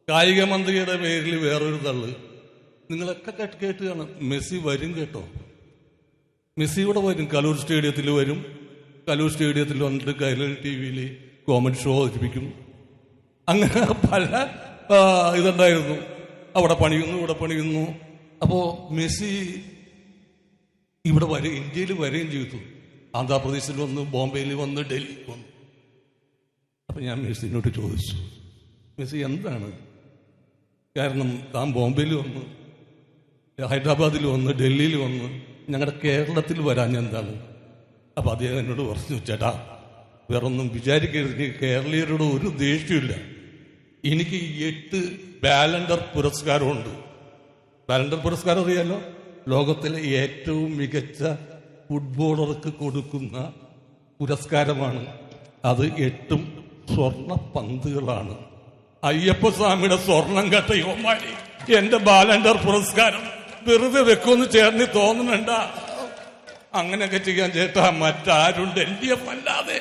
കായിക മന്ത്രിയുടെ പേരിൽ വേറൊരു തള്ളു. നിങ്ങളൊക്കെ കേട്ട് കാണും, മെസ്സി വരും കേട്ടോ. മെസ്സി ഇവിടെ വരും, കലൂർ സ്റ്റേഡിയത്തിൽ വരും. കലൂർ സ്റ്റേഡിയത്തിൽ വന്നിട്ട് കൈരളി TV-യിൽ കോമഡി ഷോ അവതരിപ്പിക്കും. അങ്ങനെ പല ഇതുണ്ടായിരുന്നു. അവിടെ പണിയുന്നു, ഇവിടെ പണിയുന്നു. അപ്പോ മെസ്സി ഇവിടെ ഇന്ത്യയിൽ വരികയും ചെയ്തു. ആന്ധ്രാപ്രദേശിൽ വന്ന്, ബോംബെയിൽ വന്ന്, ഡൽഹിയിൽ വന്നു. അപ്പൊ ഞാൻ മെസ്സിനോട് ചോദിച്ചു, മെസ്സി എന്താണ് കാരണം? താൻ ബോംബെയിൽ വന്ന്, ഹൈദരാബാദിൽ വന്ന്, ഡൽഹിയിൽ വന്ന്, ഞങ്ങളുടെ കേരളത്തിൽ വരാൻ എന്താണ്? അപ്പൊ അദ്ദേഹം എന്നോട് പറഞ്ഞു, ചേട്ടാ വേറൊന്നും വിചാരിക്കരുത്, കേരളീയരോട് ഒരു ദേഷ്യമില്ല. എനിക്ക് 8 ബാലൻഡർ പുരസ്കാരമുണ്ട്. ബാലൻഡർ പുരസ്കാരം അറിയാലോ, ലോകത്തിലെ ഏറ്റവും മികച്ച ഫുട്ബോളർക്ക് കൊടുക്കുന്ന പുരസ്കാരമാണ്. അത് 8 സ്വർണ്ണ പന്തുകളാണ്. അയ്യപ്പസ്വാമിയുടെ സ്വർണം കെട്ട യോമാരി എന്റെ ബാലൻഡർ പുരസ്കാരം വെറുതെ വെക്കുമെന്ന് ചേർന്ന് തോന്നുന്നുണ്ടാ? അങ്ങനെയൊക്കെ ചെയ്യാൻ ചേട്ടാ മറ്റാരുണ്ട് LDF അല്ലാതെ?